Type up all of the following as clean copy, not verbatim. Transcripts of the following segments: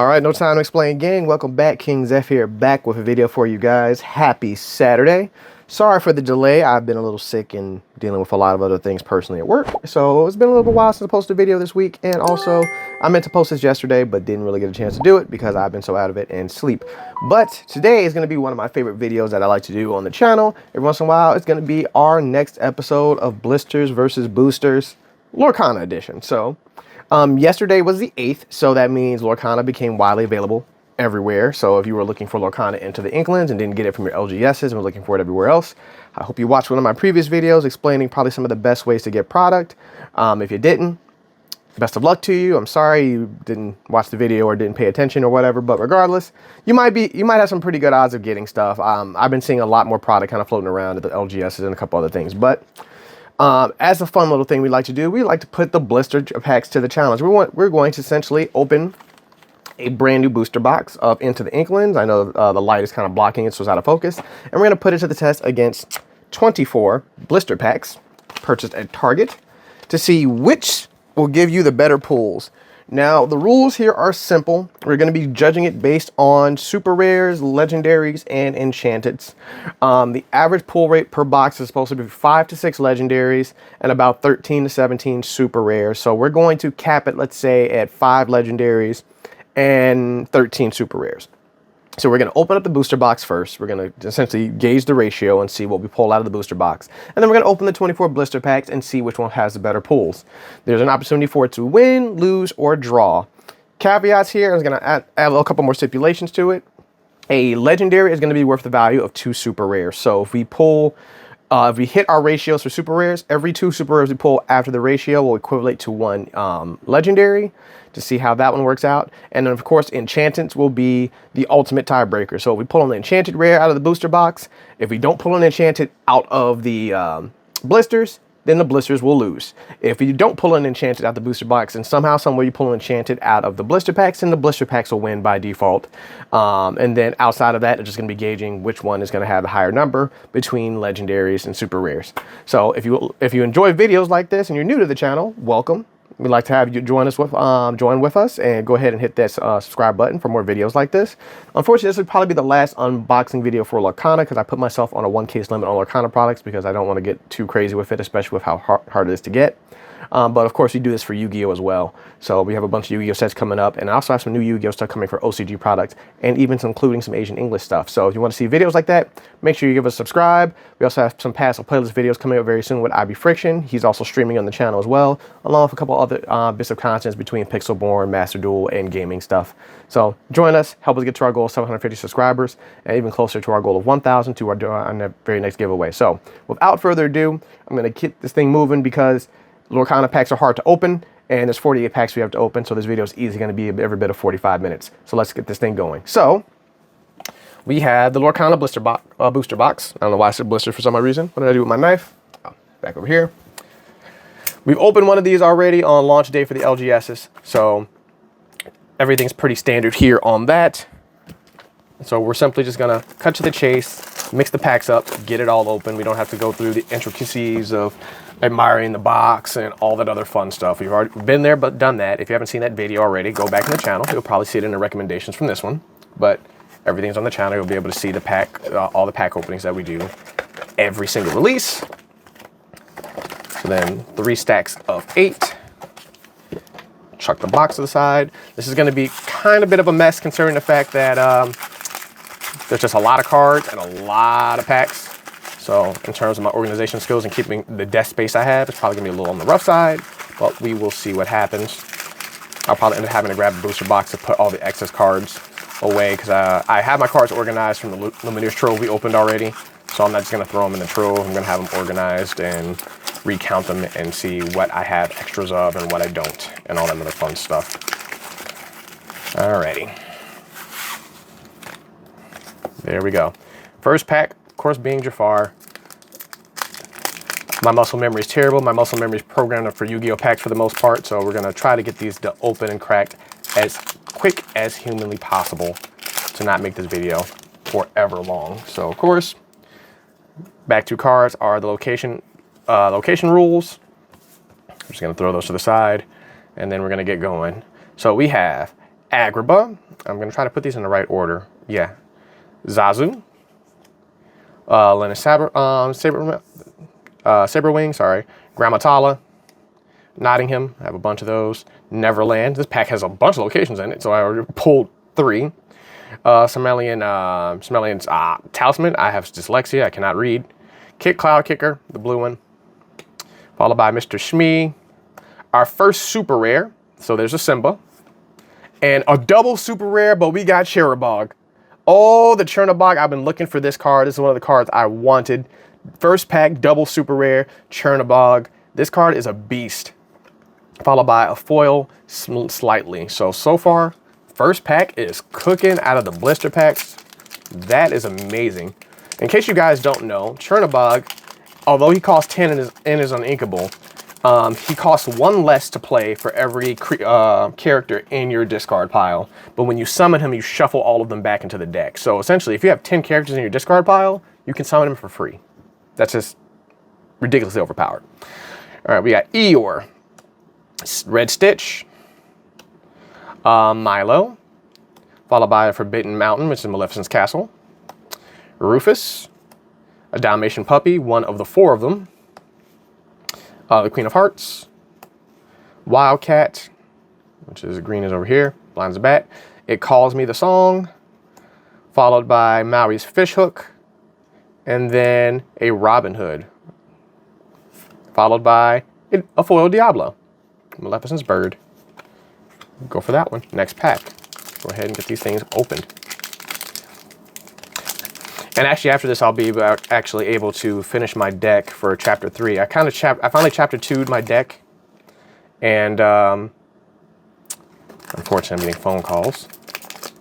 All right, no time to explain, gang. Welcome back. King Zeph here, back with a video for you guys. Happy Saturday. Sorry for the delay. I've been a little sick and dealing with a lot of other things personally at work. So it's been a little bit while since I posted a video this week. And also, I meant to post this yesterday, but didn't really get a chance to do it because I've been so out of it and sleep. But today is going to be one of my favorite videos that I like to do on the channel. Every once in a while, it's going to be our next episode of Blisters versus Boosters Lorcana edition. So yesterday was the 8th, so that means Lorcana became widely available everywhere. So if you were looking for Lorcana into the Inklands and didn't get it from your LGSs and were looking for it everywhere else, I hope you watched one of my previous videos explaining probably some of the best ways to get product. If you didn't, best of luck to you. I'm sorry you didn't watch the video or didn't pay attention or whatever, but regardless, you might have some pretty good odds of getting stuff. I've been seeing a lot more product kind of floating around at the LGSs and a couple other things, but as a fun little thing we like to do, we like to put the blister packs to the challenge. We're going to essentially open a brand new booster box of Into the Inklands. I know the light is kind of blocking it, so it's out of focus. And we're going to put it to the test against 24 blister packs purchased at Target to see which will give you the better pulls. Now, the rules here are simple. We're going to be judging it based on super rares, legendaries, and enchanteds. The average pull rate per box is supposed to be 5 to 6 legendaries and about 13 to 17 super rares. So we're going to cap it, let's say, at 5 legendaries and 13 super rares. So we're going to open up the booster box first. We're going to essentially gauge the ratio and see what we pull out of the booster box. And then we're going to open the 24 blister packs and see which one has the better pulls. There's an opportunity for it to win, lose, or draw. Caveats here, I'm going to add a couple more stipulations to it. A legendary is going to be worth the value of 2 super rares. So if we pull, if we hit our ratios for super rares, every 2 super rares we pull after the ratio will equivalent to 1 legendary, to see how that one works out. And then of course enchantments will be the ultimate tiebreaker. So if we pull an enchanted rare out of the booster box, if we don't pull an enchanted out of the blisters, then the blisters will lose. If you don't pull an enchanted out of the booster box and somehow, somewhere you pull an enchanted out of the blister packs, then the blister packs will win by default. And then outside of that, it's just going to be gauging which one is going to have the higher number between legendaries and super rares. So if you enjoy videos like this and you're new to the channel, welcome. We'd like to have you join with us and go ahead and hit that subscribe button for more videos like this. Unfortunately, this would probably be the last unboxing video for Lorcana because I put myself on a 1 case limit on Lorcana products because I don't want to get too crazy with it, especially with how hard it is to get. But of course, we do this for Yu-Gi-Oh as well. So we have a bunch of Yu-Gi-Oh sets coming up, and I also have some new Yu-Gi-Oh stuff coming for OCG products, and even including some Asian English stuff. So if you want to see videos like that, make sure you give us a subscribe. We also have some past playlist videos coming up very soon with IB Friction. He's also streaming on the channel as well, along with a couple other bits of content between Pixelborn, Master Duel, and gaming stuff. So join us, help us get to our goal of 750 subscribers, and even closer to our goal of 1,000 to our very next giveaway. So without further ado, I'm going to get this thing moving because Lorcana packs are hard to open, and there's 48 packs we have to open, so this video is easily going to be every bit of 45 minutes. So let's get this thing going. So we have the Lorcana booster box. I don't know why I said blister for some odd reason. What did I do with my knife? Oh, back over here. We've opened one of these already on launch day for the LGSs, so everything's pretty standard here on that. So we're simply just going to cut to the chase, mix the packs up, get it all open. We don't have to go through the intricacies of admiring the box and all that other fun stuff. We've already been there but done that. If you haven't seen that video already, go back in the channel. You'll probably see it in the recommendations from this one. But everything's on the channel. You'll be able to see the pack, all the pack openings that we do every single release. So then 3 stacks of 8. Chuck the box to the side. This is going to be kind of a bit of a mess considering the fact that there's just a lot of cards and a lot of packs. So in terms of my organization skills and keeping the desk space I have, it's probably going to be a little on the rough side, but we will see what happens. I'll probably end up having to grab a booster box to put all the excess cards away because I have my cards organized from the Lumineers Trove we opened already. So I'm not just going to throw them in the Trove. I'm going to have them organized and recount them and see what I have extras of and what I don't and all that other fun stuff. Alrighty. There we go. First pack, of course, being Jafar. My muscle memory is terrible. My muscle memory is programmed for Yu-Gi-Oh packs for the most part, so we're going to try to get these to open and cracked as quick as humanly possible to not make this video forever long. So, of course, back 2 cards are the location rules. I'm just going to throw those to the side, and then we're going to get going. So we have Agrabah. I'm going to try to put these in the right order. Yeah. Zazu. Saberwing, sorry. Grammatala. Nottingham. I have a bunch of those. Neverland. This pack has a bunch of locations in it, so I already pulled 3. Somalian's Talisman. I have dyslexia. I cannot read. Cloud Kicker, the blue one. Followed by Mr. Shmee. Our first super rare. So there's a Simba. And a double super rare, but we got Cherubog. Oh, the Chernobog. I've been looking for this card. This is one of the cards I wanted. First pack, double super rare, Chernobog. This card is a beast. Followed by a foil slightly. So far, first pack is cooking out of the blister packs. That is amazing. In case you guys don't know, Chernobog, although he costs 10 and is uninkable, he costs 1 less to play for every character in your discard pile. But when you summon him, you shuffle all of them back into the deck. So essentially, if you have 10 characters in your discard pile, you can summon him for free. That's just ridiculously overpowered. All right, we got Eeyore, Red Stitch, Milo, followed by Forbidden Mountain, which is Maleficent's castle. Rufus, a Dalmatian puppy, one of the 4 of them. The Queen of Hearts, Wildcat, which is green is over here, blind as a bat. It Calls Me the Song, followed by Maui's Fishhook, and then a Robin Hood, followed by a foil Diablo, Maleficent's bird. Go for that one. Next pack. Go ahead and get these things opened. And actually, after this, I'll be actually able to finish my deck for Chapter 3. I finally Chapter 2'd my deck, and unfortunately, I'm getting phone calls.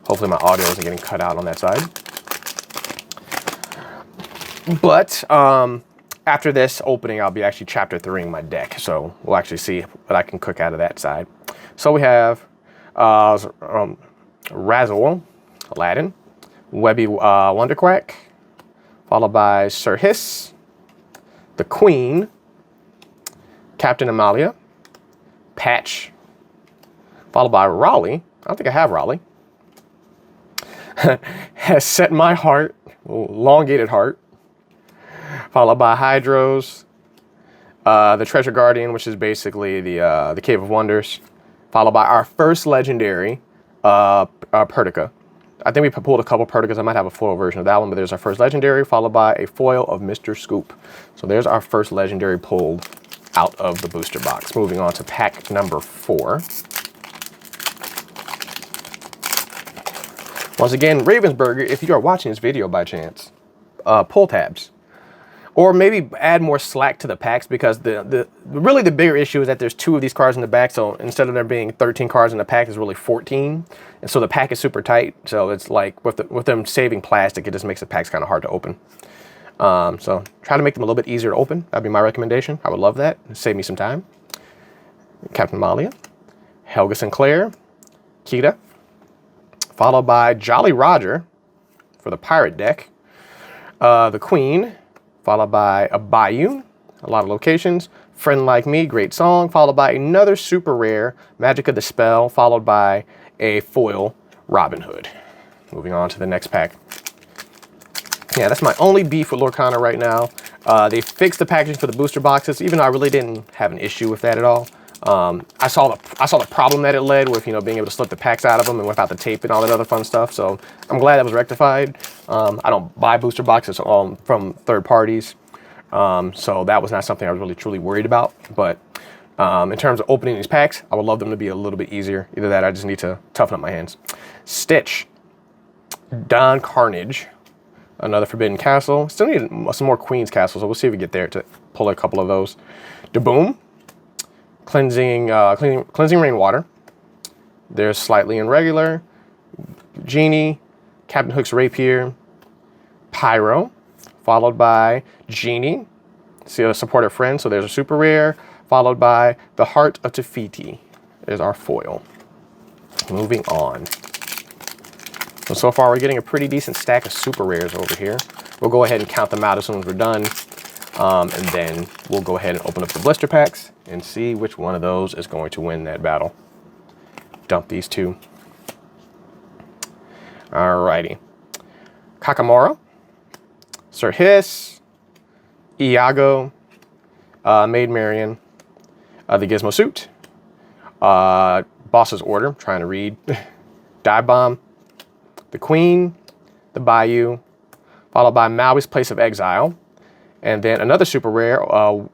Hopefully, my audio isn't getting cut out on that side. But after this opening, I'll be actually Chapter 3'ing my deck, so we'll actually see what I can cook out of that side. So we have Razzle, Aladdin, Webby Wonderquack, followed by Sir Hiss, the Queen, Captain Amalia, Patch, followed by Raleigh. I don't think I have Raleigh. Has Set My Heart, elongated heart, followed by Hydros, the Treasure Guardian, which is basically the Cave of Wonders, followed by our first legendary, Pertica. I think we pulled a couple Perticas. I might have a foil version of that one, but there's our first legendary, followed by a foil of Mr. Scoop. So there's our first legendary pulled out of the booster box. Moving on to pack number 4. Once again, Ravensburger, if you are watching this video by chance, pull tabs. Or maybe add more slack to the packs, because really the bigger issue is that there's 2 of these cards in the back. So instead of there being 13 cards in the pack, there's really 14. And so the pack is super tight. So it's like with them saving plastic, it just makes the packs kind of hard to open. So try to make them a little bit easier to open. That'd be my recommendation. I would love that. Save me some time. Captain Amalia, Helga Sinclair, Kita, followed by Jolly Roger for the pirate deck. The Queen, followed by a Bayou, a lot of locations. Friend Like Me, great song, followed by another super rare, Magic of the Spell, followed by a foil Robin Hood. Moving on to the next pack. Yeah, that's my only beef with Lorcana right now. They fixed the packaging for the booster boxes, even though I really didn't have an issue with that at all. I saw the problem that it led with, being able to slip the packs out of them and without the tape and all that other fun stuff. So I'm glad that was rectified. I don't buy booster boxes from third parties. So that was not something I was really truly worried about. But in terms of opening these packs, I would love them to be a little bit easier. Either that, I just need to toughen up my hands. Stitch, Don Carnage, another Forbidden Castle. Still need some more Queen's Castles, so we'll see if we get there to pull a couple of those. Daboom, Cleansing Rainwater. There's Slightly Irregular, Genie, Captain Hook's Rapier, Pyro, followed by Genie. See a supportive friend, so there's a super rare, followed by the Heart of Tafiti. There's our foil. Moving on. So far we're getting a pretty decent stack of super rares over here. We'll go ahead and count them out as soon as we're done. And then we'll go ahead and open up the blister packs and see which one of those is going to win that battle. Dump these 2. Alrighty. Kakamora, Sir Hiss, Iago, Maid Marian, the Gizmo Suit, Boss's Order, trying to read, Dive Bomb, the Queen, the Bayou, followed by Maui's Place of Exile, and then another super rare,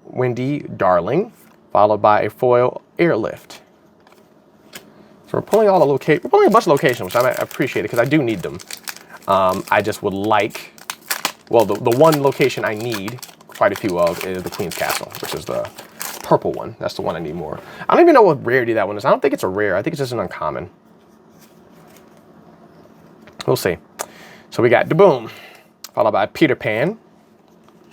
Windy Darling, followed by a foil Airlift. So we're pulling all the we're pulling a bunch of locations, which I appreciate it because I do need them. I just would like, well, the one location I need quite a few of is the Queen's Castle, which is the purple one. That's the one I need more. I don't even know what rarity that one is. I don't think it's a rare. I think it's just an uncommon. We'll see. So we got Daboom, followed by Peter Pan.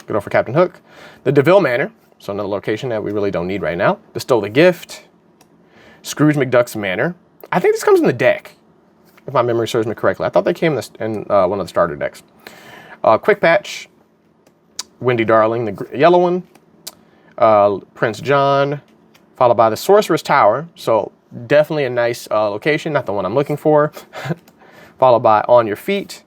Good old for Captain Hook. The DeVille Manor, so another location that we really don't need right now. Bestow the Gift. Scrooge McDuck's Manor. I think this comes in the deck, if my memory serves me correctly. I thought they came in one of the starter decks. Quick Patch. Windy Darling, the yellow one. Prince John, followed by the Sorcerer's Tower. So definitely a nice location, not the one I'm looking for. Followed by On Your Feet.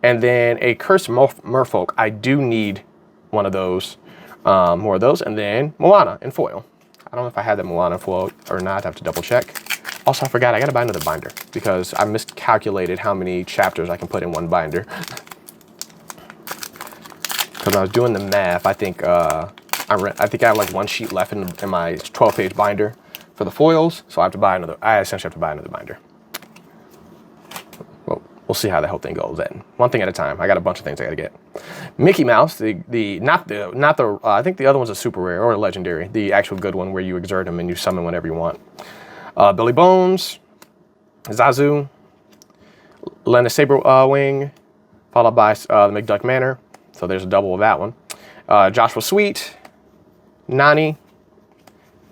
And then a Cursed Merfolk. I do need one of those, more of those. And then Moana in foil. I don't know if I had the Moana in foil or not. I have to double check. Also, I forgot I got to buy another binder because I miscalculated how many chapters I can put in one binder. Because when I was doing the math, I think I have like one sheet left in my 12-page binder for the foils. So I have to buy another. I essentially have to buy another binder. Well, we'll see how the whole thing goes then. One thing at a time. I got a bunch of things I got to get. Mickey Mouse, I think the other one's a super rare or a legendary. The actual good one where you exert him and you summon whenever you want. Billy Bones, Zazu, Lena Saberwing, followed by the McDuck Manor. So there's a double of that one. Joshua Sweet, Nani,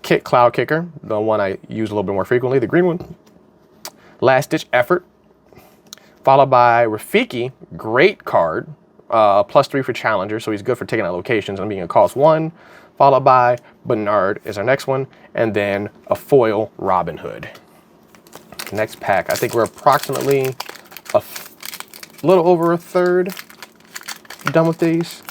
Kit Cloud Kicker, the one I use a little bit more frequently, the green one. Last Ditch Effort, followed by Rafiki, great card, +3 for Challenger, so he's good for taking out locations and being a cost 1. Followed by Bernard is our next one, and then a foil Robin Hood. Next pack, I think we're approximately a little over a third done with these.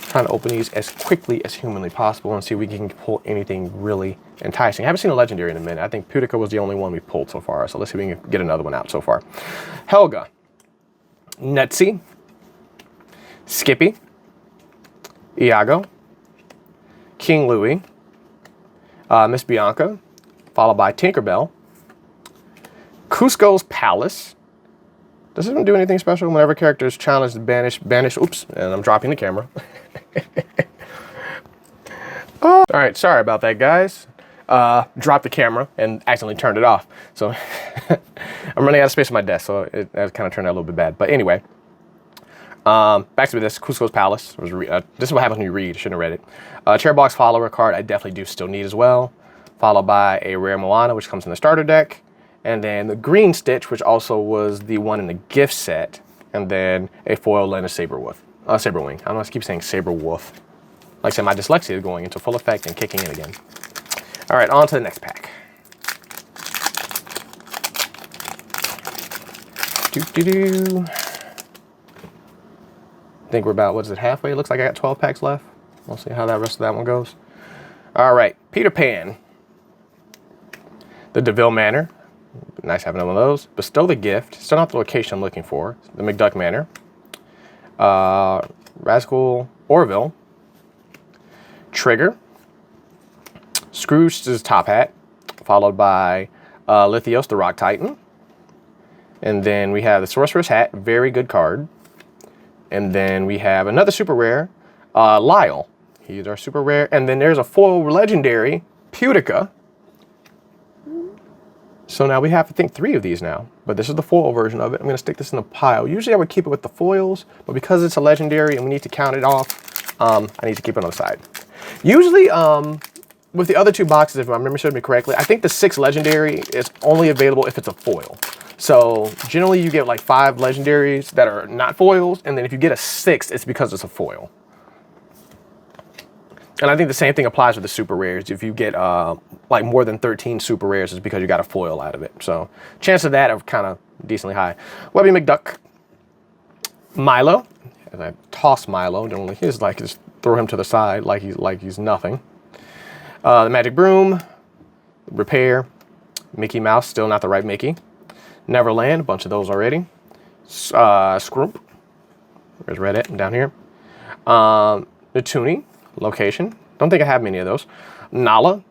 Trying to open these as quickly as humanly possible and see if we can pull anything really enticing. I haven't seen a legendary in a minute. I think Pudica was the only one we pulled so far, so let's see if we can get another one out so far. Helga, Nutsy, Skippy, Iago, King Louie, Miss Bianca, followed by Tinkerbell, Cusco's Palace. Does this one do anything special? Whenever character is challenged, banish, oops, and I'm dropping the camera. Oh, all right, sorry about that, guys. Dropped the camera and accidentally turned it off. So I'm running out of space on my desk, so it kind of turned out a little bit bad. But anyway, back to this, Cusco's Palace. This is what happens when you read. I shouldn't have read it. Chairbox Follower card I definitely do still need as well. Followed by a rare Moana, which comes in the starter deck. And then the Green Stitch, which also was the one in the gift set. And then a foil Lena Saberwing. I don't know, I keep saying Saberwolf. Like I said, my dyslexia is going into full effect and kicking in again. All right, on to the next pack. I think we're about, what is it, halfway? It looks like I got 12 packs left. We'll see how that rest of that one goes. All right, Peter Pan. The DeVille Manor. Nice having one of those. Bestow the Gift. Still not the location I'm looking for. The McDuck Manor. Rascal Orville. Trigger. Scrooge's Top Hat. Followed by Lithios, the Rock Titan. And then we have the Sorcerer's Hat. Very good card. And then we have another super rare. Lyle. He's our super rare. And then there's a foil legendary. Pudica. So now we have, I think, 3 of these now, but this is the foil version of it. I'm going to stick this in a pile. Usually I would keep it with the foils, but because it's a legendary and we need to count it off, I need to keep it on the side. Usually, with the other 2 boxes, if my memory serves me correctly, I think the 6 legendary is only available if it's a foil. So generally you get like 5 legendaries that are not foils, and then if you get a 6th, it's because it's a foil. And I think the same thing applies with the super rares. If you get like more than 13 super rares, it's because you got a foil out of it. So chance of that are kind of decently high. Webby McDuck, Milo. As I toss Milo, don't he's like just throw him to the side like he's nothing. The Magic Broom, Repair, Mickey Mouse, still not the right Mickey. Neverland, a bunch of those already. Scroop, where's Reddit down here. Natuni, Location, don't think I have many of those. Nala,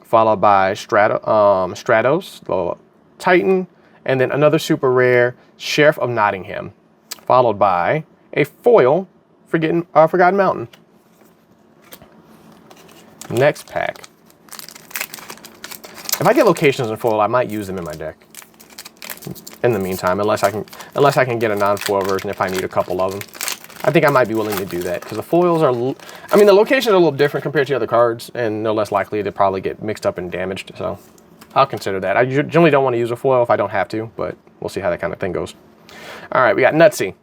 followed by Stratos, the Titan, and then another super rare, Sheriff of Nottingham, followed by a foil, Forgotten Mountain. Next pack. If I get locations in foil, I might use them in my deck. In the meantime, unless I can get a non-foil version if I need a couple of them. I think I might be willing to do that because the foils are, I mean, the locations are a little different compared to other cards, and they're less likely to probably get mixed up and damaged. So I'll consider that. I generally don't want to use a foil if I don't have to, but we'll see how that kind of thing goes. All right, we got Nutsy,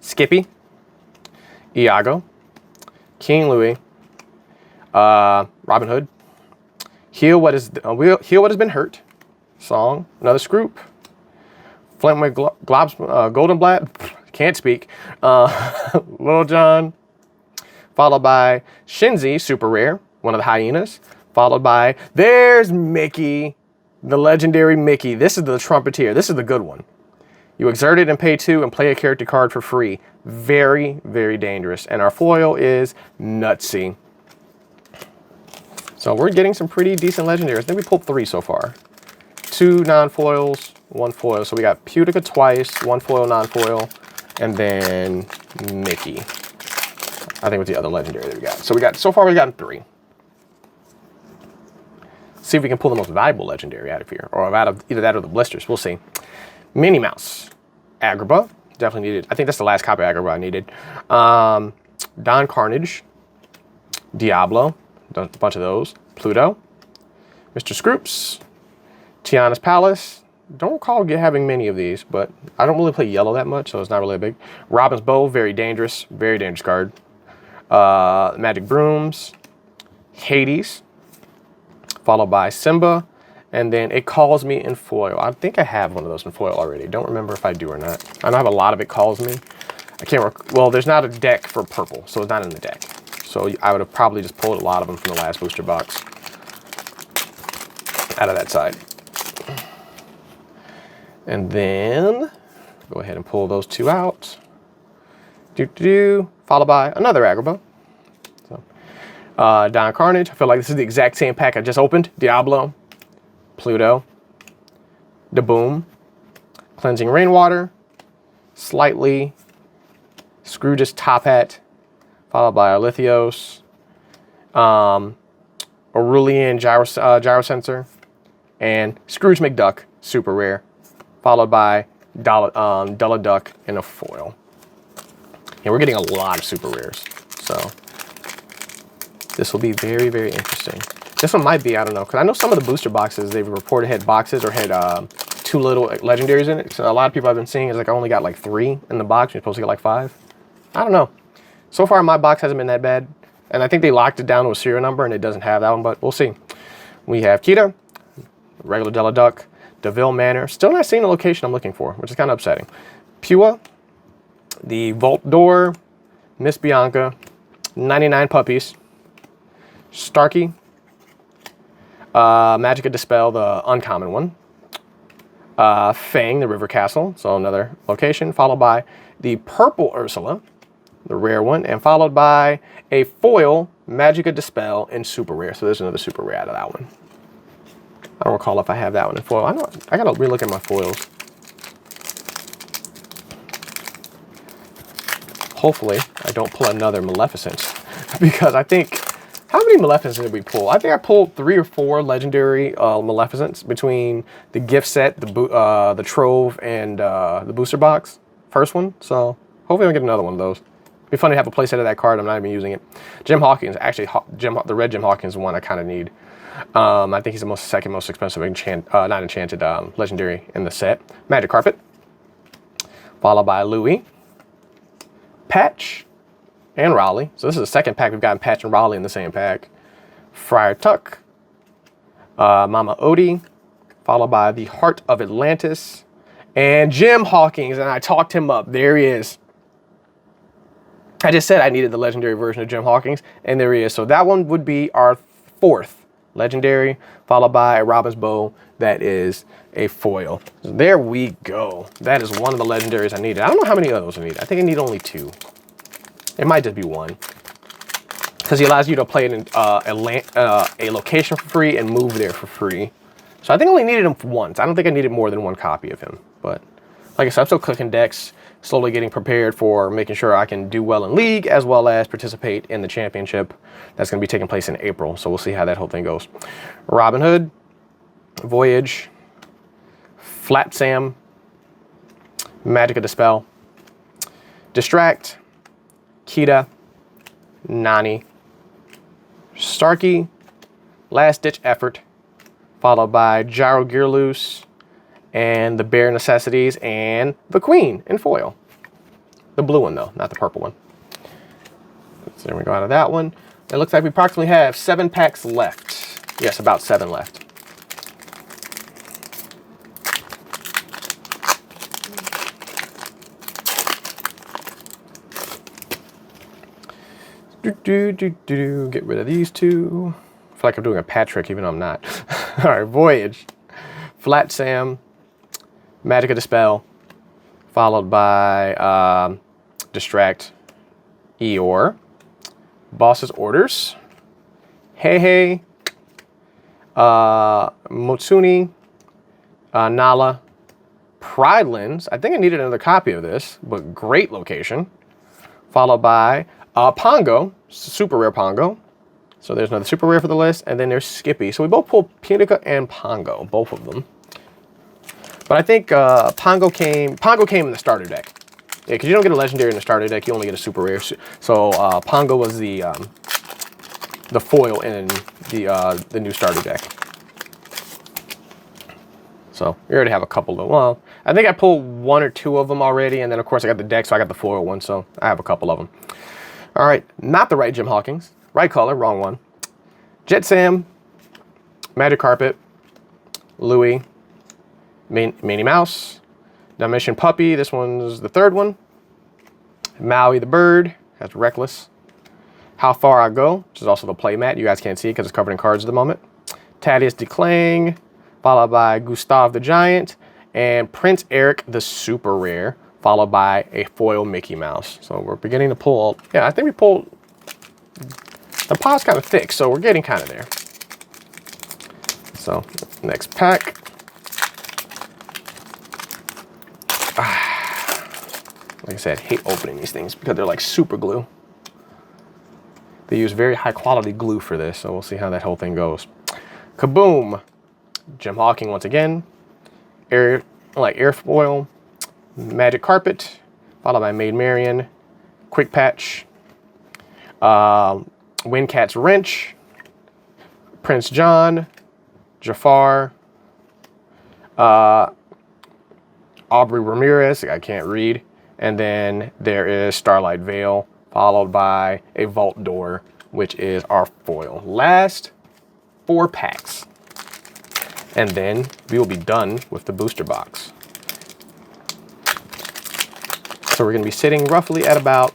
Skippy, Iago, King Louis, Robin Hood, Heal What Has Been Hurt, Song, another Scroop, Flintwick Globs, Goldenblatt, can't speak, Lil Jon, followed by Shinzi, super rare, one of the hyenas, followed by, there's Mickey, the legendary Mickey. This is the Trumpeteer. This is the good one. You exert it and pay 2 and play a character card for free. Very, very dangerous. And our foil is Nutsy. So we're getting some pretty decent legendaries. I think we pulled 3 so far. 2 non-foils, 1 foil. So we got Pudica twice, 1 foil, non-foil, and then Mickey. I think was the other legendary that we got. So so far we've gotten 3. See if we can pull the most valuable legendary out of here, or out of either that or the blisters. We'll see. Minnie Mouse, Agrabah, definitely needed. I think that's the last copy of Agrabah I needed. Don Carnage, Diablo, a bunch of those. Pluto, Mr. Scroops, Tiana's Palace. Don't recall having many of these, but I don't really play yellow that much, so it's not really a big. Robin's Bow, very dangerous card. Magic Brooms, Hades, followed by Simba, and then It Calls Me in foil. I think I have one of those in foil already. Don't remember if I do or not. I don't have a lot of It Calls Me. I can't well, there's not a deck for purple, so it's not in the deck. So I would have probably just pulled a lot of them from the last booster box out of that side. And then go ahead and pull those 2 out. Followed by another Agrabah. So, Don Carnage. I feel like this is the exact same pack I just opened. Diablo, Pluto, Daboom, Cleansing Rainwater, Slightly, Scrooge's Top Hat, followed by Alethios, Aurelian Gyrosensor, and Scrooge McDuck, super rare, followed by Dulla Duck in a foil. And we're getting a lot of super rares, so this will be very, very interesting. This one might be, I don't know, because I know some of the booster boxes, they've reported had boxes or had 2 little legendaries in it. So a lot of people I've been seeing is like I only got like 3 in the box. You're supposed to get like 5. I don't know. So far, my box hasn't been that bad. And I think they locked it down to a serial number, and it doesn't have that one, but we'll see. We have Kita, regular Dulla Duck, DeVille Manor. Still not seeing the location I'm looking for, which is kind of upsetting. Pua, the Vault Door, Miss Bianca, 99 Puppies, Starkey, Magica Dispel, the uncommon one, Fang, the River Castle, so another location, followed by the Purple Ursula, the rare one, and followed by a foil Magica Dispel in super rare. So there's another super rare out of that one. I don't recall if I have that one in foil. I gotta relook at my foils. Hopefully, I don't pull another Maleficent, because I think, how many Maleficents did we pull? I think I pulled 3 or 4 legendary Maleficents between the gift set, the Trove, and the booster box, first one. So hopefully I'll get another one of those. It'd be fun to have a playset of that card. I'm not even using it. Jim Hawkins, actually, the red Jim Hawkins one I kind of need. I think he's the second most expensive not enchanted legendary in the set. Magic Carpet, followed by Louis, Patch, and Raleigh. So this is the second pack we've gotten Patch and Raleigh in the same pack. Friar Tuck, Mama Odie, followed by the Heart of Atlantis, and Jim Hawkins, and I talked him up. There he is. I just said I needed the legendary version of Jim Hawkins, and there he is. So that one would be our fourth legendary, followed by a Robin's Bow that is a foil. So there we go. That is one of the legendaries I needed. I don't know how many of those I need. I think I need only 2. It might just be 1. Because he allows you to play it in a location for free and move there for free. So I think I only needed him once. I don't think I needed more than 1 copy of him. But like I said, I'm still clicking decks, slowly getting prepared for making sure I can do well in League, as well as participate in the championship that's going to be taking place in April. So we'll see how that whole thing goes. Robin Hood, Voyage, Flat Sam, Magic of Dispel, Distract, Kita, Nani, Starkey, Last Ditch Effort, followed by Gyro Gearloose, and the Bare Necessities, and the Queen in foil. The blue one though, not the purple one. So there we go out of that one. It looks like we approximately have 7 packs left. Yes, about 7 left. Get rid of these 2. I feel like I'm doing a pat trick even though I'm not. All right, Voyage, Flat Sam, Magic of Dispel, followed by Distract, Eeyore, Boss's Orders, Hey, Motsuni, Nala, Pridelands. I think I needed another copy of this, but great location. Followed by Pongo, super rare Pongo. So there's another super rare for the list, and then there's Skippy. So we both pulled Punica and Pongo, both of them. But I think Pongo came in the starter deck. Yeah, because you don't get a legendary in the starter deck, you only get a super rare. So Pongo was the foil in the new starter deck. So we already have a couple of them. Well, I think I pulled 1 or 2 of them already, and then of course I got the deck, so I got the foil one, so I have a couple of them. All right, not the right Jim Hawkins. Right color, wrong one. Jet Sam, Magic Carpet, Louie, Minnie Mouse, Dalmatian Puppy, this one's the 3rd one. Maui the Bird, that's Reckless. How Far I Go, which is also the playmat. You guys can't see it because it's covered in cards at the moment. Thaddeus DeClang, followed by Gustav the Giant, and Prince Eric the super rare, followed by a foil Mickey Mouse. So we're beginning to pull, yeah, I think we pulled, the pile's kind of thick, so we're getting kind of there. So next pack. Like I said, I hate opening these things because they're like super glue. They use very high quality glue for this, so we'll see how that whole thing goes. Kaboom! Jim Hawking once again. Airfoil, Magic Carpet, followed by Maid Marian, Quick Patch, Windcat's Wrench, Prince John, Jafar, Aubrey Ramirez, I can't read, and then there is Starlight Veil, followed by a Vault Door, which is our foil. Last 4 packs. And then we will be done with the booster box. So we're going to be sitting roughly at about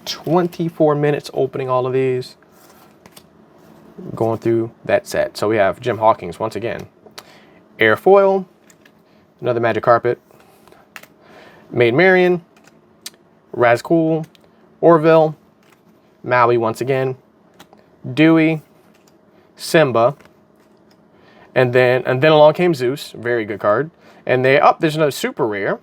24 minutes opening all of these, going through that set. So we have Jim Hawkins once again, Airfoil, another Magic Carpet, Maid Marian, Razcool, Orville, Maui once again, Dewey, Simba, and then along came Zeus, very good card. And there's another super rare.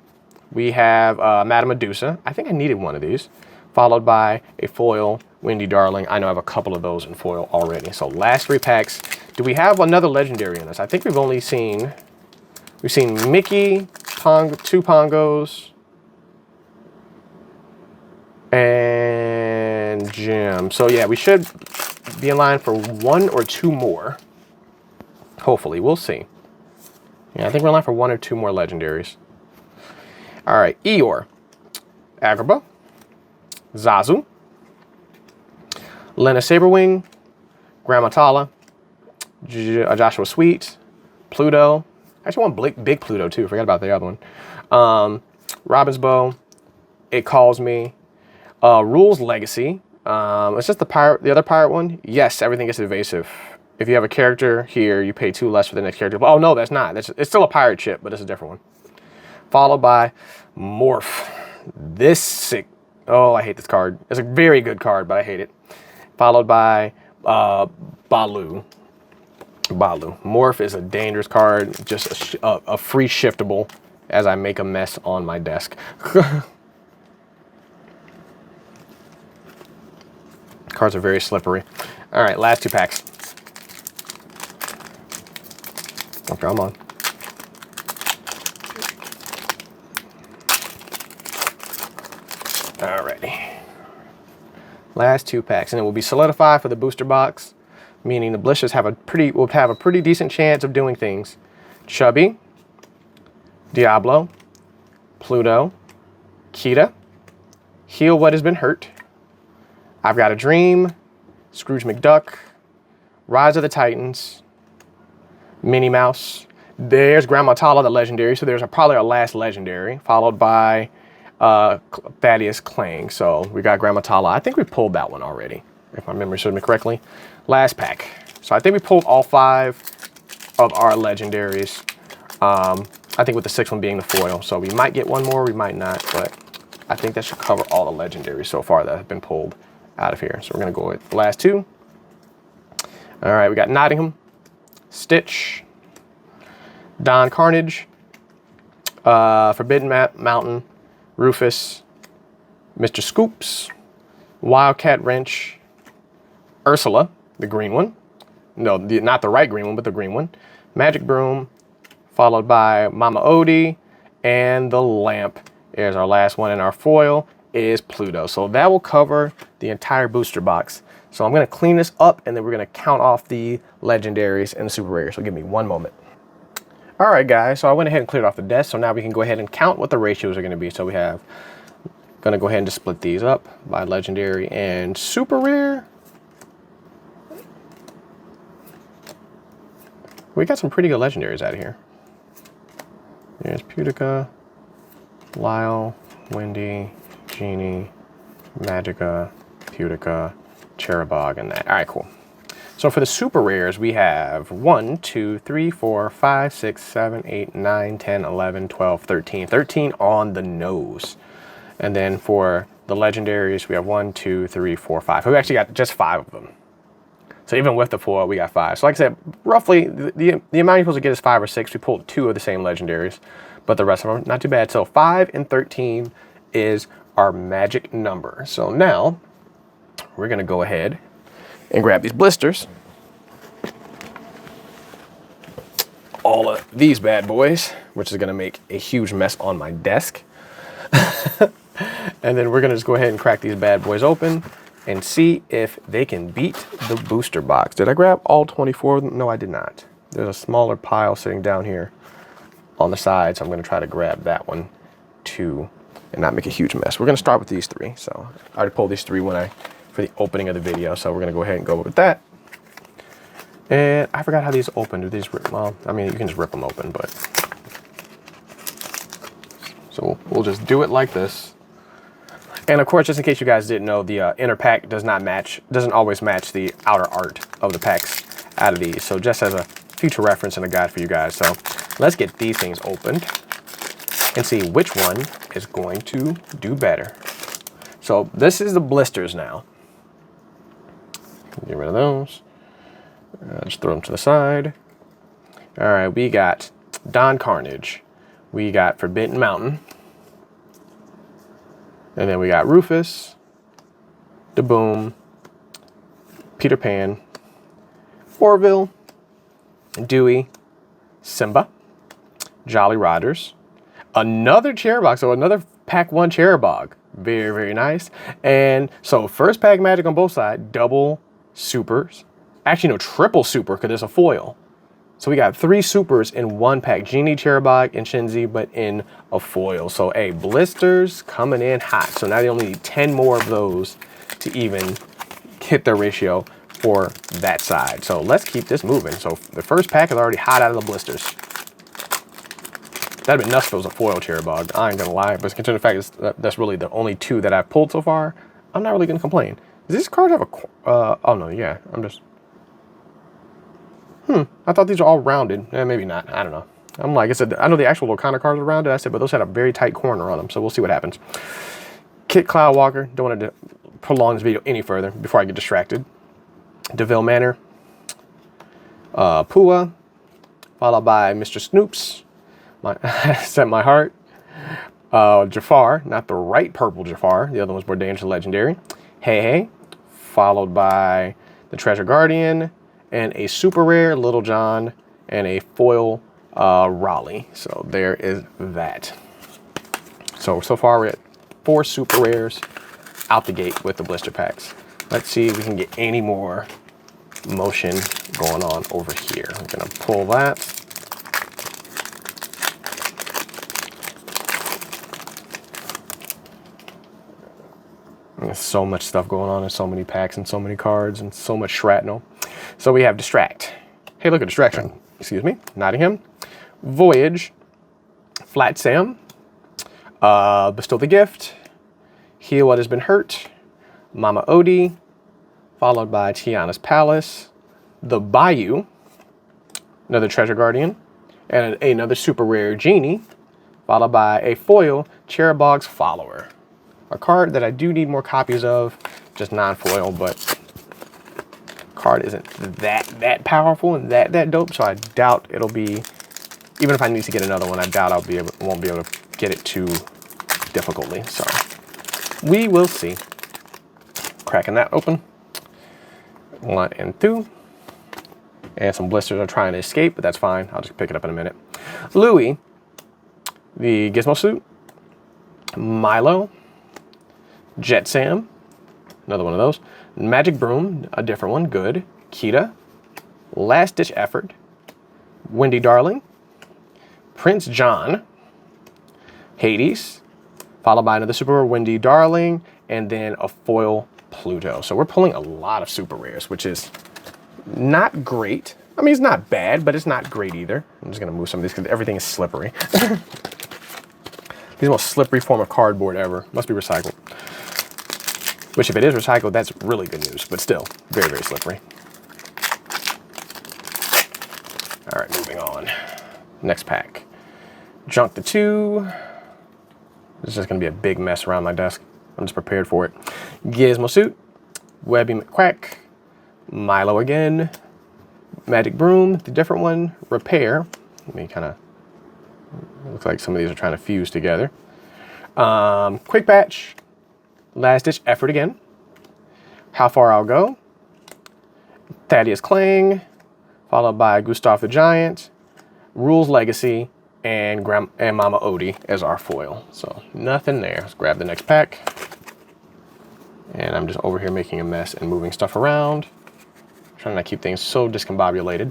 We have Madame Medusa. I think I needed one of these. Followed by a foil Windy Darling. I know I have a couple of those in foil already. So last 3 packs. Do we have another legendary in this? I think we've seen Mickey, 2 Pongos, and Jim. So yeah, we should be in line for 1 or 2 more. Hopefully, we'll see. Yeah, I think we're in line for 1 or 2 more legendaries. All right, Eeyore, Agrabah, Zazu, Lena Saberwing, Grammatala, Joshua Sweet, Pluto. I actually want Big Pluto too. Forgot about the other one. Robin's Bow, It Calls Me, Rules Legacy. It's just the other pirate one. Yes, everything gets evasive. If you have a character here, you pay 2 less for the next character. Oh no, that's not. It's still a pirate chip, but it's a different one. Followed by Morph. This sick. Oh, I hate this card. It's a very good card, but I hate it. Followed by Balu. Morph is a dangerous card. Just a free shiftable as I make a mess on my desk. Cards are very slippery. All right, last 2 packs. Oh, come on. Alrighty. Last 2 packs, and it will be solidified for the booster box, meaning the Blisters will have a pretty decent chance of doing things. Chubby, Diablo, Pluto, Kita, Heal What Has Been Hurt, I've Got a Dream, Scrooge McDuck, Rise of the Titans, Minnie Mouse. There's Grammatala, the legendary, so there's probably our last legendary, followed by Thaddeus Clang. So we got Grammatala. I think we pulled that one already, if my memory serves me correctly. Last pack. So I think we pulled all 5 of our legendaries. I think with the 6th one being the foil. So we might get one more, we might not, but I think that should cover all the legendaries so far that have been pulled out of here. So we're gonna go with the last 2. All right, we got Nottingham, Stitch, Don Carnage, Forbidden Mountain, Rufus, Mr. Scoops, Wildcat Wrench, Ursula, the green one. No, not the right green one, but the green one. Magic Broom, followed by Mama Odie, and the Lamp is our last one, and our foil is Pluto. So that will cover the entire booster box. So I'm gonna clean this up, and then we're gonna count off the legendaries and the super rares. So give me one moment. All right, guys, so I went ahead and cleared off the desk. So now we can go ahead and count what the ratios are gonna be. So we have, gonna go ahead and just split these up by legendary and super rare. We got some pretty good legendaries out of here. There's Pudica, Lyle, Wendy, Genie, Magica, Pudica, Cherubog, and that. All right, cool. So for the super rares, we have 1, 2, 3, 4, 5, 6, 7, 8, 9, 10, 11, 12, 13. 13 on the nose. And then for the legendaries, we have 1, 2, 3, 4, 5. We actually got just 5 of them. So even with the foil, we got 5. So like I said, roughly the amount you're supposed to get is 5 or 6. We pulled 2 of the same legendaries, but the rest of them, not too bad. So 5 and 13 is our magic number. So now we're gonna go ahead and grab these blisters. All of these bad boys, which is gonna make a huge mess on my desk. And then we're gonna just go ahead and crack these bad boys open and see if they can beat the booster box. Did I grab all 24 of them? No, I did not. There's a smaller pile sitting down here on the side, so I'm gonna try to grab that one too and not make a huge mess. We're gonna start with these 3. So I already pulled these 3 for the opening of the video, so we're gonna go ahead and go with that. And I forgot how these open. Do these rip? Well, I mean, you can just rip them open, but so we'll just do it like this. And of course, just in case you guys didn't know, the inner pack doesn't always match the outer art of the packs out of these. So just as a future reference and a guide for you guys. So let's get these things opened and see which one is going to do better. So this is the blisters now. Get rid of those. Just throw them to the side. All right, we got Don Carnage. We got Forbidden Mountain. And then we got Rufus, DeBoom, Peter Pan, Orville, Dewey, Simba, Jolly Rogers, another Cherubog, so another pack 1 Cherubog. Very, very nice. And so first pack magic on both sides, double supers. Actually, no, triple super because there's a foil. So we got 3 supers in 1 pack. Genie, Cherubog, and Shinzi, but in a foil. So, hey, Blisters coming in hot. So now they only need 10 more of those to even hit their ratio for that side. So let's keep this moving. So the first pack is already hot out of the Blisters. That'd been nuts if it was a foil Cherubog. I ain't gonna lie. But considering the fact that's really the only 2 that I've pulled so far, I'm not really gonna complain. Does this card have a... oh, no, yeah. I'm just... I thought these were all rounded. Maybe not. I don't know. I'm like I said, I know the actual Lorcana cards are rounded. I said, but those had a very tight corner on them. So we'll see what happens. Kit Cloudwalker. Don't want to prolong this video any further before I get distracted. DeVille Manor. Pua. Followed by Mr. Snoops. Set My Heart. Jafar. Not the right purple Jafar. The other one's more dangerous legendary. Hey Hey. Followed by the Treasure Guardian. And a super rare Little John, and a foil Raleigh. So there is that. So far we're at 4 super rares out the gate with the blister packs. Let's see if we can get any more motion going on over here. I'm gonna pull that. There's so much stuff going on, and so many packs, and so many cards, and so much shrapnel. So we have Distract. Hey, look at Distraction. Excuse me. Nottingham. Voyage. Flat Sam. Bestow the Gift. Heal What Has Been Hurt. Mama Odie. Followed by Tiana's Palace. The Bayou. Another Treasure Guardian. And another super rare Genie. Followed by a foil Cherubog's Follower. A card that I do need more copies of. Just non-foil, but... card isn't that powerful and that dope, so I doubt it'll be, even if I need to get another one, I doubt won't be able to get it too difficultly. So we will see. Cracking that open. 1 and 2. And some blisters are trying to escape, but that's fine. I'll just pick it up in a minute. Louis, the Gizmo Suit. Milo. Jet Sam. Another one of those. Magic Broom, a different one, good. Kita, Last Ditch Effort, Wendy Darling, Prince John, Hades, followed by another super rare Wendy Darling, and then a foil Pluto. So we're pulling a lot of super rares, which is not great. I mean, it's not bad, but it's not great either. I'm just gonna move some of these because everything is slippery. These are the most slippery form of cardboard ever. Must be recycled. Which, if it is recycled, that's really good news, but still, very, very slippery. All right, moving on. Next pack. Junk the 2. This is just gonna be a big mess around my desk. I'm just prepared for it. Gizmo Suit, Webby McQuack, Milo again, Magic Broom, the different one, Repair. Let me kind of, looks like some of these are trying to fuse together. Quick Patch, Last Ditch Effort again. How Far I'll Go. Thaddeus Clang, followed by Gustav the Giant, Rules Legacy, and Mama Odie as our foil. So nothing there. Let's grab the next pack. And I'm just over here making a mess and moving stuff around. Trying not to keep things so discombobulated.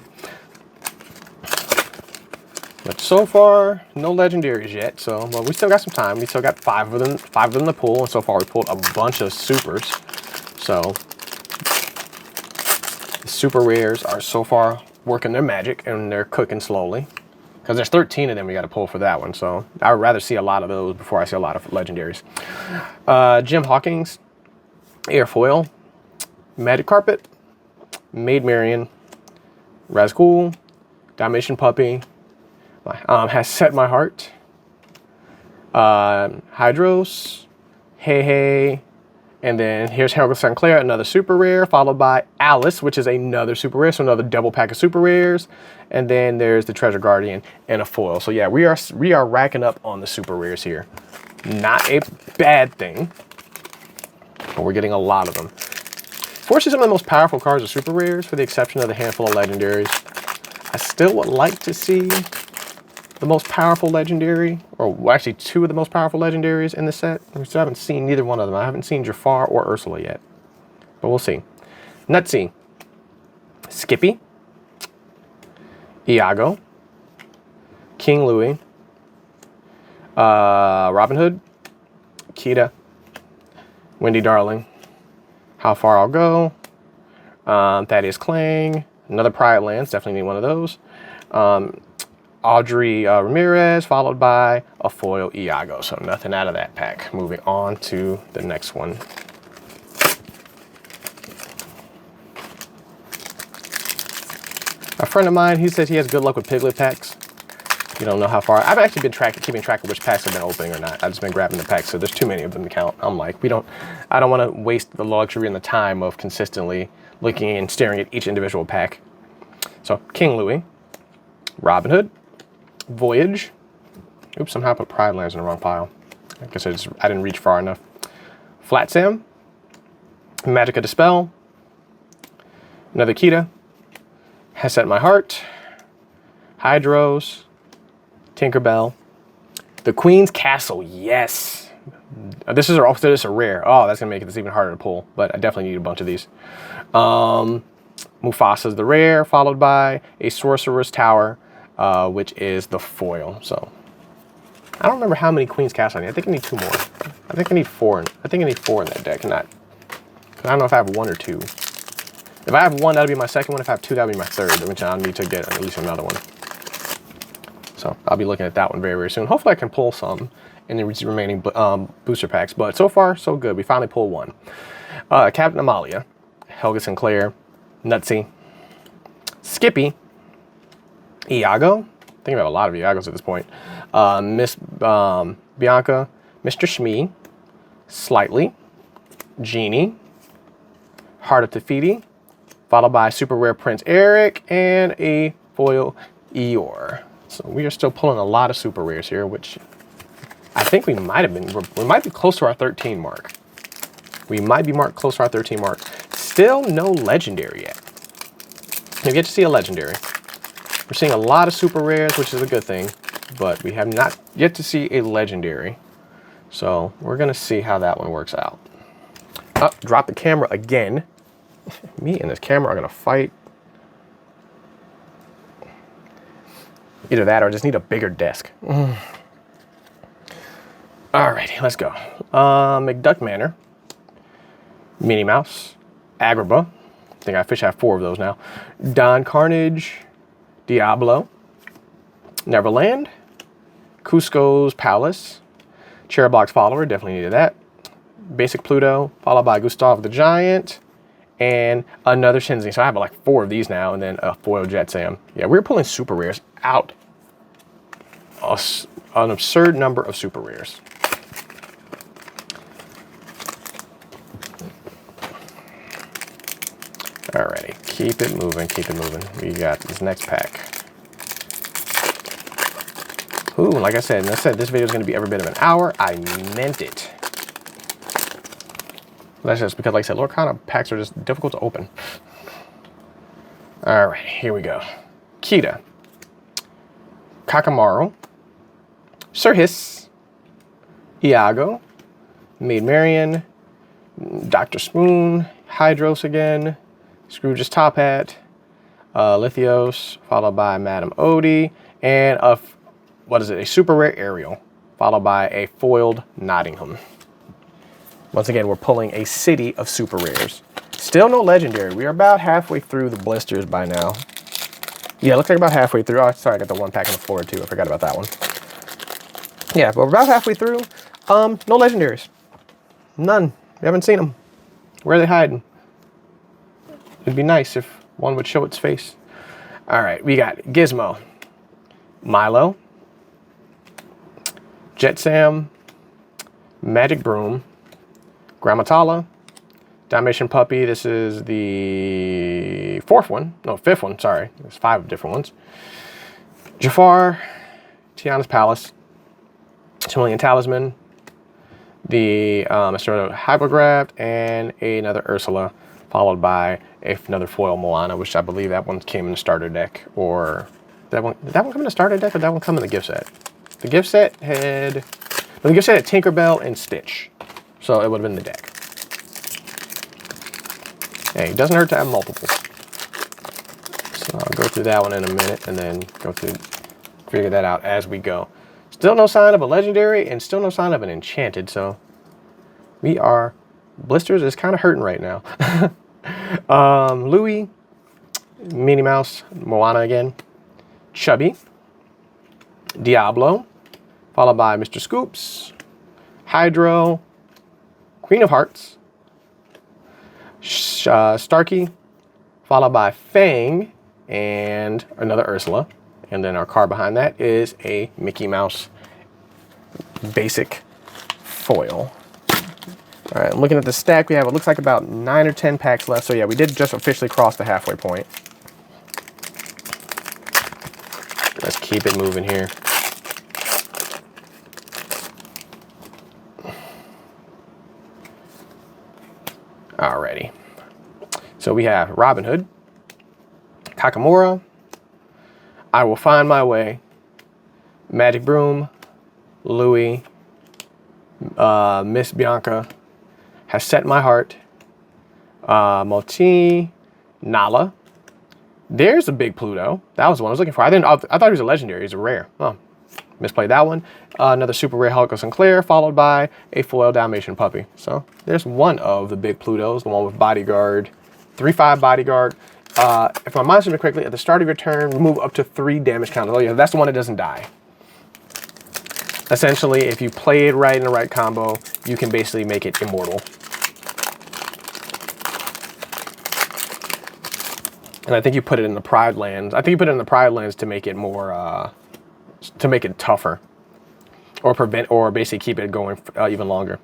But so far, no legendaries yet. So, well, we still got some time. We still got 5 of them to pull. And so far, we pulled a bunch of supers. So, the super rares are so far working their magic, and they're cooking slowly. Because there's 13 of them we got to pull for that one. So, I would rather see a lot of those before I see a lot of legendaries. Jim Hawkins, Airfoil, Magic Carpet, Maid Marian, Razgul, Dalmatian Puppy, Has Set My Heart, Hydros, Hey Hey, and then here's Herald St. Clair, another super rare, followed by Alice, which is another super rare, so another double pack of super rares, and then there's the Treasure Guardian and a foil. So yeah, we are racking up on the super rares here. Not a bad thing, but we're getting a lot of them. Fortunately, some of the most powerful cards are super rares, for the exception of the handful of legendaries. I still would like to see the most powerful legendary, or well, actually 2 of the most powerful legendaries in the set. We still haven't seen neither one of them. I haven't seen Jafar or Ursula yet, but we'll see. Nutsy, Skippy, Iago, King Louis, Robin Hood, Kita, Wendy Darling, How Far I'll Go, Thaddeus Clang, another Pride Lands, definitely need one of those. Audrey Ramirez, followed by a foil Iago. So nothing out of that pack. Moving on to the next one. A friend of mine, he says he has good luck with Piglet packs. You don't know how far. I've actually been keeping track of which packs have been opening or not. I've just been grabbing the packs, so there's too many of them to count. I'm like, I don't want to waste the luxury and the time of consistently looking and staring at each individual pack. So King Louis, Robin Hood, Voyage. Oops, somehow I put Pride Lands in the wrong pile. I guess I didn't reach far enough. Flat Sam, Magica Dispel, another Kita, Has Set My Heart, Hydros, Tinkerbell, the Queen's Castle, yes. This is a rare. Oh, that's gonna make this even harder to pull, but I definitely need a bunch of these. Mufasa's the rare, followed by a Sorcerer's Tower, which is the foil. So I don't remember how many Queen's Castle I need. I think I need 2 more. I think I need 4. I think I need 4 in that deck, I don't know if I have 1 or 2. If I have 1, that'll be my second one. If I have 2, that'll be my third, which I'll need to get at least another one. So I'll be looking at that one very, very soon. Hopefully I can pull some in the remaining booster packs. But so far, so good. We finally pulled one. Captain Amalia, Helga Sinclair, Nutsy, Skippy, Iago. I think we have a lot of Iagos at this point. Miss Bianca, Mr. Shmee, Slightly, Genie, Heart of Tefiti, followed by Super Rare Prince Eric, and a foil Eeyore. So we are still pulling a lot of super rares here, which I think we might be close to our 13 mark. We might be close to our 13 mark. Still no legendary yet. We get to see a legendary. We're seeing a lot of super rares, which is a good thing, but we have not yet to see a legendary. So we're gonna see how that one works out. Oh, drop the camera again. Me and this camera are gonna fight. Either that or I just need a bigger desk. Alrighty, let's go. McDuck Manor, Minnie Mouse, Agrabah. I think I officially have 4 of those now. Don Carnage, Diablo, Neverland, Cusco's Palace, Cherublock's Follower, definitely needed that. Basic Pluto, followed by Gustav the Giant, and another Shinzi. So I have like 4 of these now, and then a foil Jet Sam. Yeah, we're pulling super rares out. An absurd number of super rares. Alrighty, keep it moving, keep it moving. We got this next pack. Ooh, like I said, this video is going to be every bit of an hour. I meant it. That's just because, like I said, Lorcana packs are just difficult to open. Alright, here we go. Kita, Kakamaru, Sir Hiss, Iago, Maid Marian, Dr. Spoon, Hydros again, Scrooge's Top Hat, Lithios, followed by Madame Odie, and a super rare Ariel, followed by a foiled Nottingham. Once again, we're pulling a city of super rares. Still no legendary. We are about halfway through the blisters by now. Yeah, looks like about halfway through. Oh, sorry, I got the one pack on the floor too. I forgot about that one. Yeah, but we're about halfway through. No legendaries. None. We haven't seen them. Where are they hiding? It'd be nice if one would show its face. All right, we got Gizmo, Milo, Jet Sam, Magic Broom, Grammatala, Dalmatian Puppy. This is the 5th one, sorry. There's 5 different ones. Jafar, Tiana's Palace, Chameleon Talisman, the Astro Hypograph, and another Ursula, followed by another foil Moana, which I believe that one came in the starter deck. Or did that one come in the starter deck, or did that one come in the gift set? The gift set had Tinkerbell and Stitch, so it would have been the deck. Hey, it doesn't hurt to have multiple. I'll go through that one in a minute and then figure that out as we go. Still no sign of a legendary and still no sign of an enchanted, so Blisters is kind of hurting right now. Louis, Minnie Mouse, Moana again, Chubby, Diablo, followed by Mr. Scoops, Hydro, Queen of Hearts, Starkey, followed by Fang, and another Ursula. And then our card behind that is a Mickey Mouse basic foil. All right, looking at the stack we have, it looks like about 9 or 10 packs left. So yeah, we did just officially cross the halfway point. Let's keep it moving here. Alrighty. So we have Robin Hood, Kakamora, I Will Find My Way, Magic Broom, Louis, Miss Bianca, Has Set My Heart, Multi, Nala. There's a big Pluto. That was the one I was looking for. I thought he was a legendary. He's a rare. Oh, misplayed that one. Another super rare Hulk Sinclair, followed by a foil Dalmatian puppy. So there's one of the big Plutos, the one with Bodyguard, 3/5 Bodyguard. If my mind serves me correctly, at the start of your turn, remove up to 3 damage counters. Oh yeah, that's the one that doesn't die. Essentially, if you play it right in the right combo, you can basically make it immortal. And I think you put it in the Pride Lands. I think you put it in the Pride Lands to make it more, to make it tougher, or basically keep it going even longer.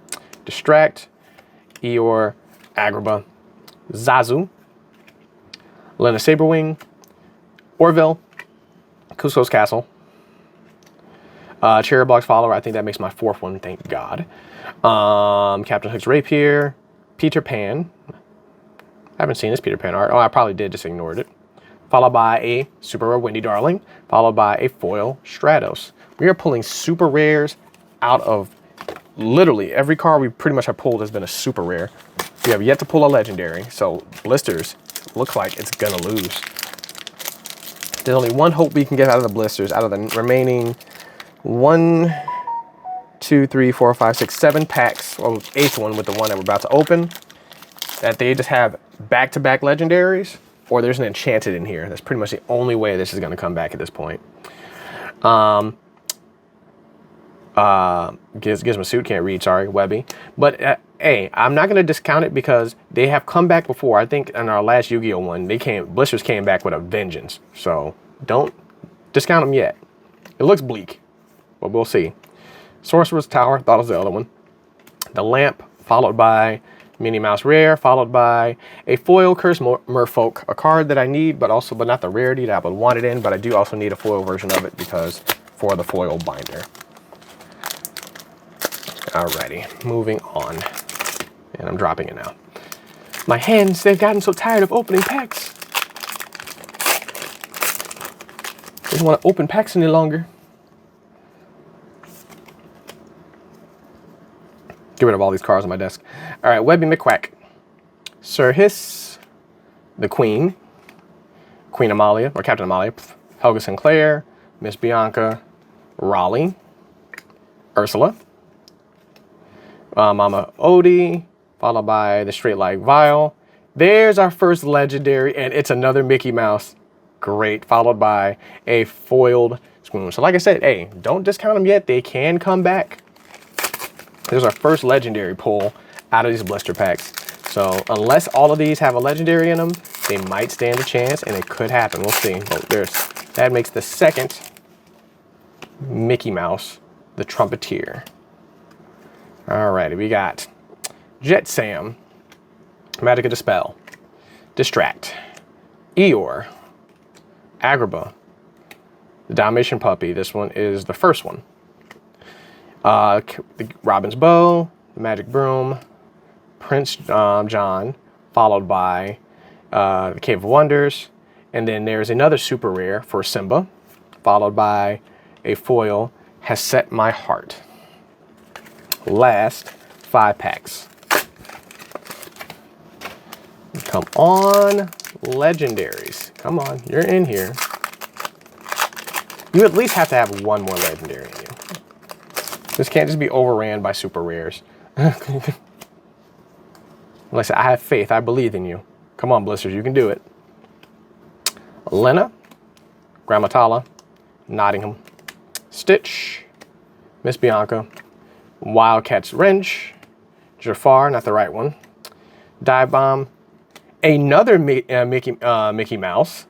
Distract, Eeyore, Agrabah, Zazu, Lena Saberwing, Orville, Cusco's Castle, Cherry Block's Follower. I think that makes my 4th one, thank God. Captain Hook's Rapier, Peter Pan. I haven't seen this Peter Pan art. Oh, I probably did, just ignored it. Followed by a super rare Wendy Darling, followed by a foil Stratos. We are pulling super rares out of literally every card we pretty much have pulled has been a super rare. We have yet to pull a legendary, so Blisters looks like it's gonna lose. There's only one hope we can get out of the Blisters, out of the remaining 1, 2, 3, 4, 5, 6, 7 packs, or 8th one with the one that we're about to open, that they just have back-to-back legendaries, or there's an enchanted in here. That's pretty much the only way this is going to come back at this point. Gizmo Suit can't read, sorry, Webby. But hey, I'm not going to discount it because they have come back before. I think in our last Yu-Gi-Oh one, Blisters came back with a vengeance. So don't discount them yet. It looks bleak, but we'll see. Sorcerer's Tower, thought it was the other one. The Lamp, followed by Minnie Mouse Rare, followed by a foil Curse Merfolk, a card that I need, but not the rarity that I would want it in, but I do also need a foil version of it because for the foil binder. Alrighty, moving on. And I'm dropping it now. My hands, they've gotten so tired of opening packs. They don't want to open packs any longer. Get rid of all these cards on my desk. All right, Webby McQuack, Sir Hiss, the Queen, Queen Amalia, or Captain Amalia, Helga Sinclair, Miss Bianca, Raleigh, Ursula, Mama Odie, followed by the Straight Like Vial. There's our first legendary, and it's another Mickey Mouse. Great, followed by a foiled Spoon. So like I said, hey, don't discount them yet. They can come back. There's our first legendary pull out of these blister packs. So unless all of these have a legendary in them, they might stand a chance, and it could happen. We'll see. But that makes the second Mickey Mouse, the Trumpeteer. Alrighty, we got Jet Sam, Magic of Dispel, Distract, Eeyore, Agrabah, the Dalmatian Puppy. This one is the first one. The Robin's Bow, the Magic Broom, Prince John, followed by the Cave of Wonders, and then there's another super rare for Simba, followed by a foil Has Set My Heart. Last 5 packs. Come on, legendaries. Come on, you're in here. You at least have to have one more legendary in you. This can't just be overran by super rares. Like I said, I have faith. I believe in you. Come on, Blisters, you can do it. Lena, Grammatala, Nottingham, Stitch, Miss Bianca, Wildcat's Wrench, Jafar, not the right one, Dive Bomb, another Mickey Mouse,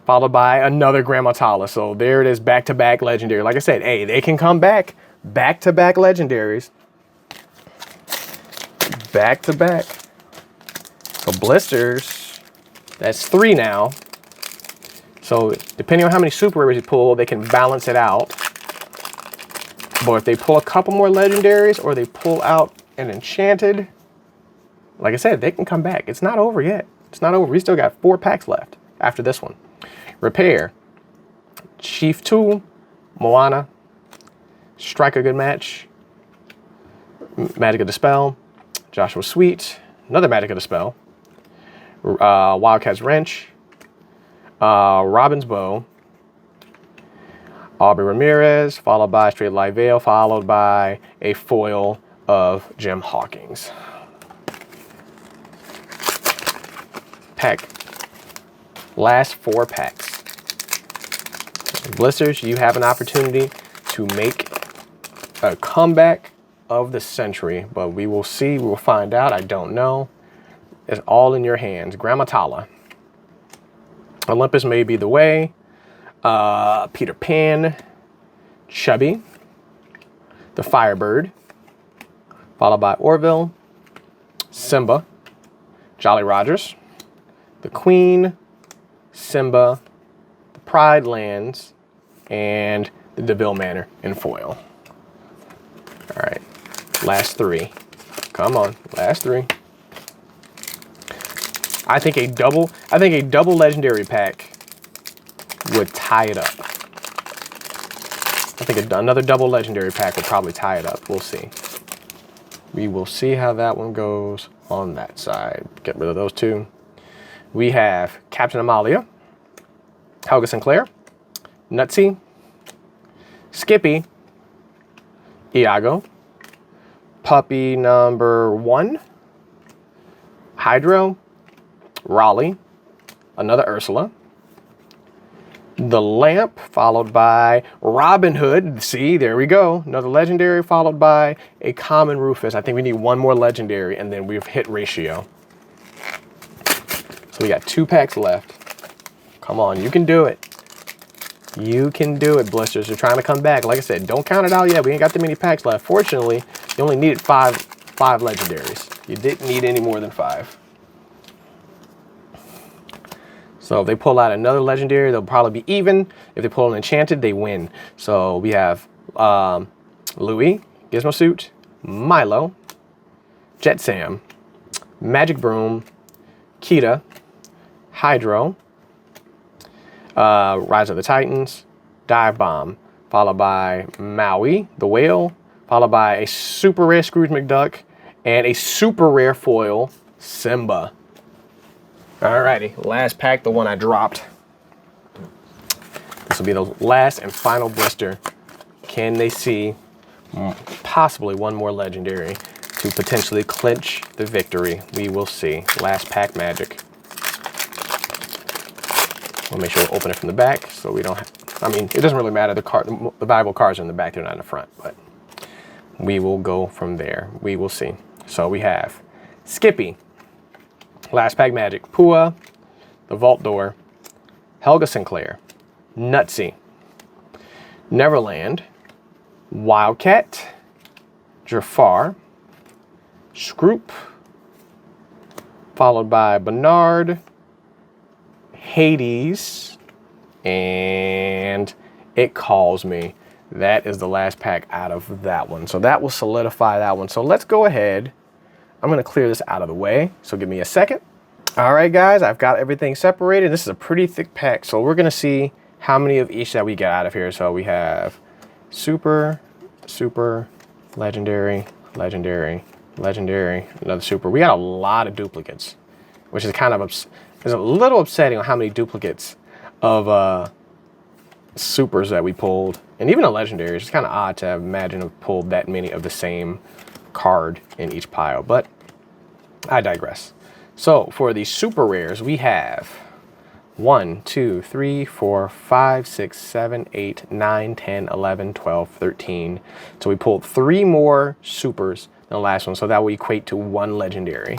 followed by another Grammatala. So there it is, back-to-back legendary. Like I said, hey, they can come back. Back-to-back legendaries. Back-to-back. So Blisters, that's 3 now. So depending on how many super rares you pull, they can balance it out. But if they pull a couple more legendaries or they pull out an enchanted, like I said, they can come back. It's not over yet. It's not over. We still got 4 packs left after this one. Repair, Chief Tool, Moana, Strike a Good Match, Magic of Dispel, Joshua Sweet, another Magic of Dispel, Wildcat's Wrench, Robin's Bow, Aubrey Ramirez, followed by Straight Light Veil, followed by a foil of Jim Hawkins. Pack. Last 4 packs. Blisters, you have an opportunity to make a comeback of the century, but we will see. We will find out. I don't know. It's all in your hands. Grammatala. Olympus May Be the Way. Peter Pan. Chubby. The Firebird. Followed by Orville. Simba. Jolly Rogers. The Queen. Simba. The Pride Lands. And the DeVille Manor in foil. All right. Last 3. Come on. Last 3. I think a double legendary pack would tie it up. I think another double legendary pack would probably tie it up. We'll see. We will see how that one goes on that side. Get rid of those 2. We have Captain Amalia, Helga Sinclair, Nutsy, Skippy, Iago, Puppy number 1, Hydro, Raleigh, another Ursula, the Lamp, followed by Robin Hood. See, there we go. Another legendary, followed by a common Rufus. I think we need 1 more legendary, and then we've hit ratio. So we got 2 packs left. Come on, you can do it. You can do it, Blisters. You're trying to come back. Like I said, don't count it out yet. We ain't got that many packs left. Fortunately, you only needed five legendaries. You didn't need any more than 5. So if they pull out another legendary, they'll probably be even. If they pull an enchanted, they win. So we have Louis, Gizmo Suit, Milo, Jet Sam, Magic Broom, Kita, Hydro, Rise of the Titans, Dive Bomb, followed by Maui, the Whale, followed by a super rare Scrooge McDuck, and a super rare foil, Simba. Alrighty, last pack, the one I dropped. This will be the last and final blister. Can they see possibly 1 more legendary to potentially clinch the victory? We will see. Last pack magic. We'll make sure we open it from the back so we don't have, I mean, it doesn't really matter. The valuable cards are in the back, they're not in the front, but we will go from there. We will see. So we have Skippy, last pack magic, Pua, the Vault Door, Helga Sinclair, Nutsy, Neverland, Wildcat, Jafar, Scroop, followed by Bernard, Hades, and It Calls Me. That is the last pack out of that one. So that will solidify that one. So let's go ahead. I'm going to clear this out of the way. So give me a second. All right, guys, I've got everything separated. This is a pretty thick pack. So we're going to see how many of each that we get out of here. So we have super, super, legendary, legendary, legendary, another super. We got a lot of duplicates, which is kind of It's a little upsetting on how many duplicates of supers that we pulled, and even a legendary. It's just kind of odd to imagine have pulled that many of the same card in each pile, but I digress. So for the super rares, we have 1, 2, 3, 4, 5, 6, 7, 8, 9, 10, 11, 12, 13. So we pulled 3 more supers than the last one, so that will equate to 1 legendary.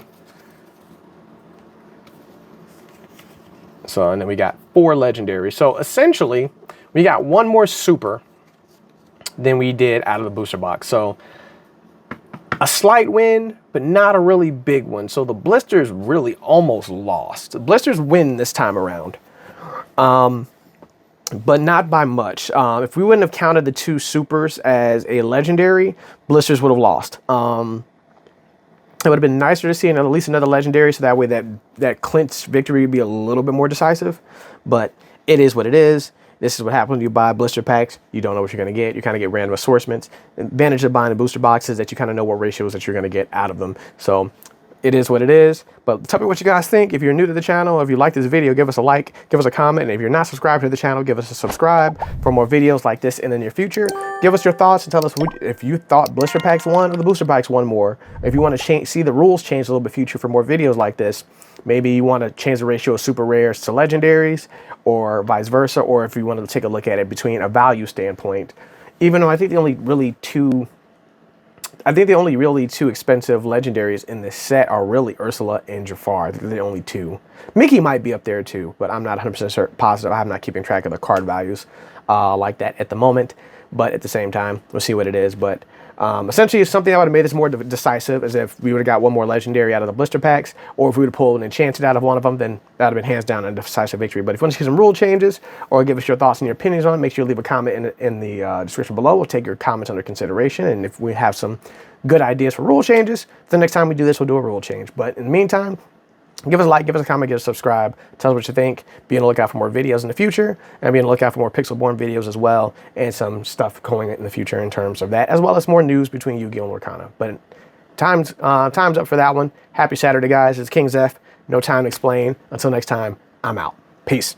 So, and then we got 4 legendaries. So essentially, we got 1 more super than we did out of the booster box. So a slight win, but not a really big one. So the Blisters really almost lost. The Blisters win this time around, but not by much. If we wouldn't have counted the 2 supers as a legendary, Blisters would have lost. It would have been nicer to see at least another legendary, so that way that clinched victory would be a little bit more decisive. But it is what it is. This is what happens when you buy blister packs. You don't know what you're going to get. You kind of get random assortments. The advantage of buying a booster box is that you kind of know what ratios that you're going to get out of them. So it is what it is. But tell me what you guys think. If you're new to the channel, if you like this video, give us a like, give us a comment. And if you're not subscribed to the channel, give us a subscribe for more videos like this in the near future. Give us your thoughts and tell us if you thought blister packs won or the booster packs won more. If you want to see the rules change a little bit future for more videos like this, maybe you want to change the ratio of super rares to legendaries or vice versa, or if you want to take a look at it between a value standpoint. Even though I think the only really two expensive legendaries in this set are really Ursula and Jafar. I think they're the only 2. Mickey might be up there too, but I'm not 100% positive. I'm not keeping track of the card values like that at the moment. But at the same time, we'll see what it is. But essentially, it's something that would have made this more decisive, as if we would have got 1 more legendary out of the blister packs, or if we would have pulled an enchanted out of one of them, then that would have been hands down a decisive victory. But if you want to see some rule changes or give us your thoughts and your opinions on it, make sure you leave a comment in the description below. We'll take your comments under consideration, and if we have some good ideas for rule changes, the next time we do this, we'll do a rule change. But in the meantime, give us a like, give us a comment, give us a subscribe. Tell us what you think. Be on the lookout for more videos in the future, and be on the lookout for more Pixelborn videos as well, and some stuff going in the future in terms of that, as well as more news between Yu-Gi-Oh! And Lorcana. But time's up for that one. Happy Saturday, guys. It's King Zeph. No time to explain. Until next time, I'm out. Peace.